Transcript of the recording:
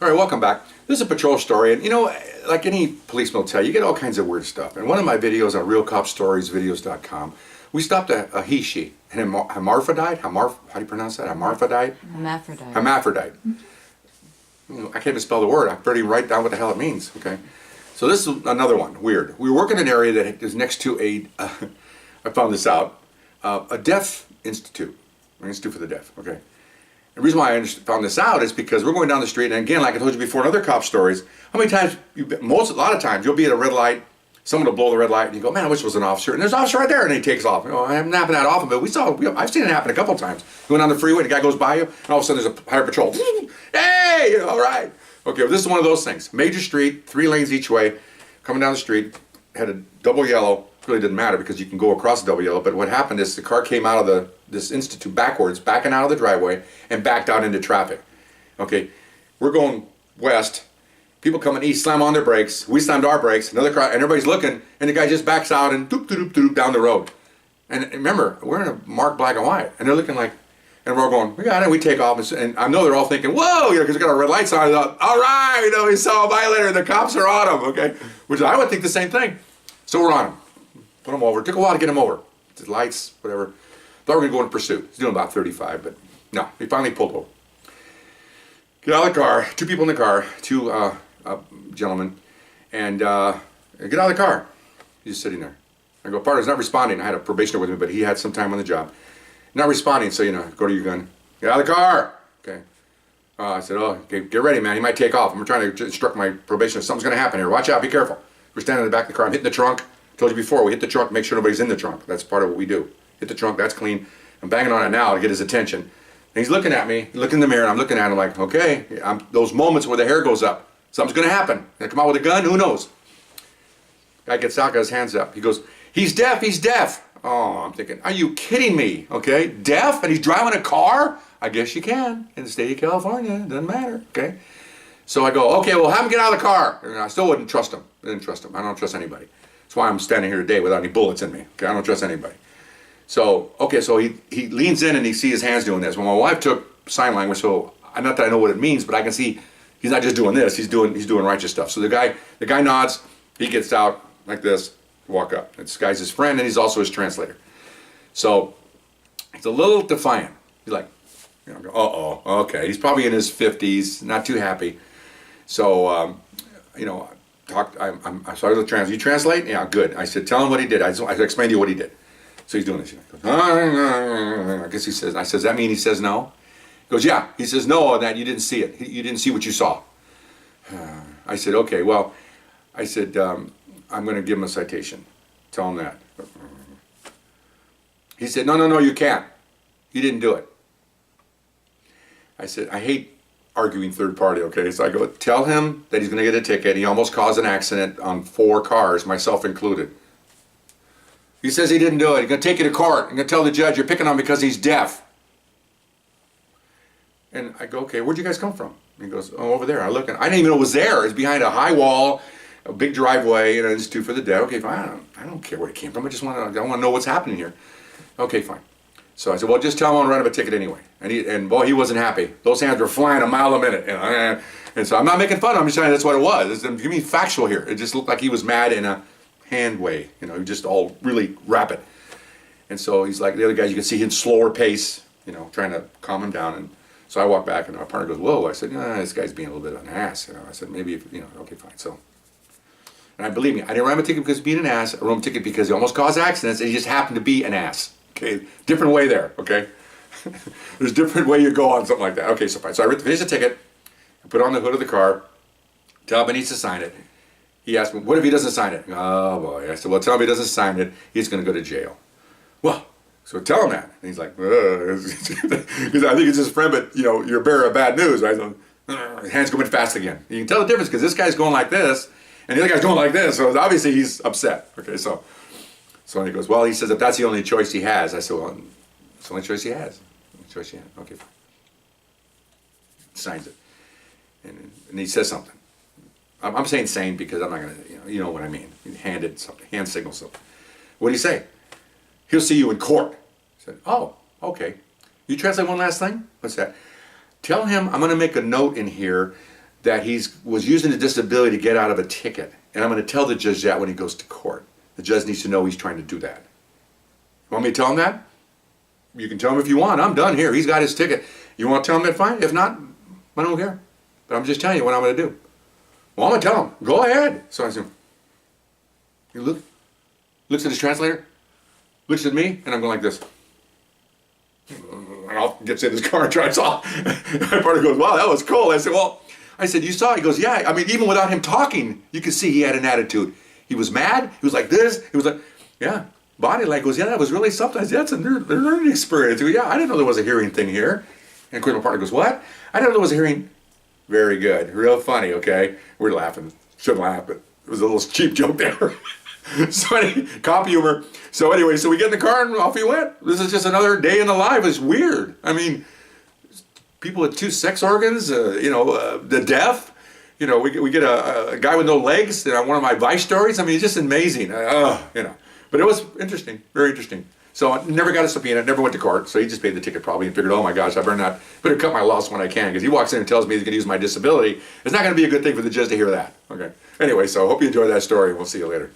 All right, welcome back. This is a patrol story, and you know, like any policeman will tell you, you get all kinds of weird stuff. And one of my videos on realcopstoriesvideos.com, we stopped a he-she, an hermaphrodite. How do you pronounce that? Hermaphrodite? Hermaphrodite. Hermaphrodite. You know, I can't even spell the word. I barely write down what the hell it means. Okay, so this is another one. Weird. We work in an area that is next to a. I found this out. A deaf institute, an institute for the deaf. Okay. The reason why I found this out is because we're going down the street, and again, like I told you before in other cop stories, how many times, a lot of times, you'll be at a red light, someone will blow the red light, and you go, man, I wish it was an officer, and there's an officer right there, and he takes off. You know, I haven't happened that often, but I've seen it happen a couple times. Going down the freeway, the guy goes by you, and all of a sudden there's a highway patrol. Hey, all right. Okay, well, this is one of those things. Major street, 3 lanes each way, coming down the street, had a double yellow. Really didn't matter because you can go across the double yellow, but what happened is the car came out of this institute backwards, backing out of the driveway, and backed out into traffic. Okay, we're going west. People coming east slam on their brakes. We slammed our brakes. Another car, and everybody's looking, and the guy just backs out and doop doop doop doop down the road. And remember, we're in a marked black and white, and they're looking like, and we're all going, we got it. We take off, and I know they're all thinking, whoa, you know, because we got our red lights on. Thought, all right, you know, we saw a violator. The cops are on him. Okay, which I would think the same thing. So we're on him. Put him over. It took a while to get him over. The lights, whatever. Thought we were going to go in pursuit. He's doing about 35, but no. He finally pulled over. Get out of the car. 2 people in the car. 2 gentlemen. And get out of the car. He's just sitting there. I go, partner's not responding. I had a probationer with me, but he had some time on the job. Not responding, so, you know, go to your gun. Get out of the car. Okay. I said, oh, okay, get ready, man. He might take off. I'm trying to instruct my probationer. Something's going to happen here. Watch out. Be careful. We're standing in the back of the car. I'm hitting the trunk. Told you before, we hit the trunk, make sure nobody's in the trunk. That's part of what we do. Hit the trunk, that's clean. I'm banging on it now to get his attention. And he's looking at me, looking in the mirror, and I'm looking at him like, okay, those moments where the hair goes up, something's gonna happen. Gonna come out with a gun, who knows? Guy gets out, got his hands up. He goes, he's deaf, he's deaf. Oh, I'm thinking, are you kidding me? Okay, deaf, and he's driving a car? I guess you can, in the state of California, it doesn't matter, okay? So I go, okay, well, have him get out of the car. And I still wouldn't trust him. I didn't trust him. I don't trust anybody. That's why I'm standing here today without any bullets in me. Okay, I don't trust anybody. So, okay, so he leans in and he sees his hands doing this. Well, my wife took sign language, so not that I know what it means, but I can see he's not just doing this, he's doing righteous stuff. So the guy nods, he gets out like this, walk up. This guy's his friend and he's also his translator. So he's a little defiant. He's like, you know, uh-oh, okay. He's probably in his 50s, not too happy. So, you know, I started to translate. You translate? Yeah, good. I said, tell him what he did. I explained to you what he did. So he's doing this. He goes, I guess he says, I says, does that mean he says no? He goes, yeah. He says, no, that you didn't see it. You didn't see what you saw. I said, okay, well, I said, I'm going to give him a citation. Tell him that. He said, no, you can't. You didn't do it. I said, I hate arguing third party, okay? So I go, tell him that he's going to get a ticket. He almost caused an accident on 4 cars, myself included. He says he didn't do it. He's going to take you to court. I'm going to tell the judge you're picking on him because he's deaf. And I go, okay, where'd you guys come from? And he goes, oh, over there. I look, and I didn't even know it was there. It's behind a high wall, a big driveway, and an institute for the deaf. Okay, fine. I don't care where it came from. I want to know what's happening here. Okay, fine. So I said, well, just tell him I'm going to write him a ticket anyway. And boy, he wasn't happy. Those hands were flying a mile a minute. You know? And so I'm not making fun of him. I'm just saying that's what it was. Give me factual here. It just looked like he was mad in a hand way. You know, just all really rapid. And so he's like, the other guys, you can see him slower pace, you know, trying to calm him down. And so I walk back and my partner goes, whoa. I said, this guy's being a little bit of an ass. You know, I said, maybe, if, you know, okay, fine. So, and believe me, I didn't write him a ticket because of being an ass. I wrote him a ticket because he almost caused accidents and he just happened to be an ass. Okay, different way there, okay? There's a different way you go on something like that. Okay, so fine. So I finished the ticket, I put it on the hood of the car, tell him he needs to sign it. He asked me, what if he doesn't sign it? Oh boy, I said, well, tell him he doesn't sign it, he's gonna go to jail. Well, so tell him that. And he's like, because I think it's his friend, but you know, you're a bearer of bad news, right? So, his hand's going fast again. You can tell the difference because this guy's going like this, and the other guy's going like this, so obviously he's upset. Okay, so he goes, well, he says, if that's the only choice he has. I said, well, it's the only choice he has. Only choice he has. Okay, fine. Signs it. And he says something. I'm saying sane because I'm not going to, you know what I mean. He handed something, hand signals something. What did he say? He'll see you in court. I said, oh, okay. You translate one last thing? What's that? Tell him I'm going to make a note in here that he was using a disability to get out of a ticket. And I'm going to tell the judge that when he goes to court. The judge needs to know he's trying to do that. Want me to tell him that? You can tell him if you want. I'm done here. He's got his ticket. You want to tell him that? Fine. If not, I don't care. But I'm just telling you what I'm going to do. Well, I'm going to tell him. Go ahead. So I said, he looks at his translator, looks at me, and I'm going like this. And I'll get in his car and drives off. My partner goes, wow, that was cool. I said, you saw it? He goes, yeah. I mean, even without him talking, you could see he had an attitude. He was mad. He was like this. He was like, yeah. Body language, yeah, that was really something. I said, that's a learning experience. He goes, yeah, I didn't know there was a hearing thing here. And of course, my partner goes, what? I didn't know there was a hearing. Very good. Real funny, okay? We're laughing. Shouldn't laugh, but it was a little cheap joke there. So anyway, cop humor. So anyway, so we get in the car and off he went. This is just another day in the life. It's weird. I mean, people with 2 sex organs, the deaf. You know, we get a guy with no legs. One of my Vice stories. I mean, it's just amazing. But it was interesting, very interesting. So I never got a subpoena, never went to court. So he just paid the ticket probably and figured, oh my gosh, I better cut my loss when I can, because he walks in and tells me he's going to use my disability. It's not going to be a good thing for the judge to hear that. Okay. Anyway, so I hope you enjoyed that story. We'll see you later.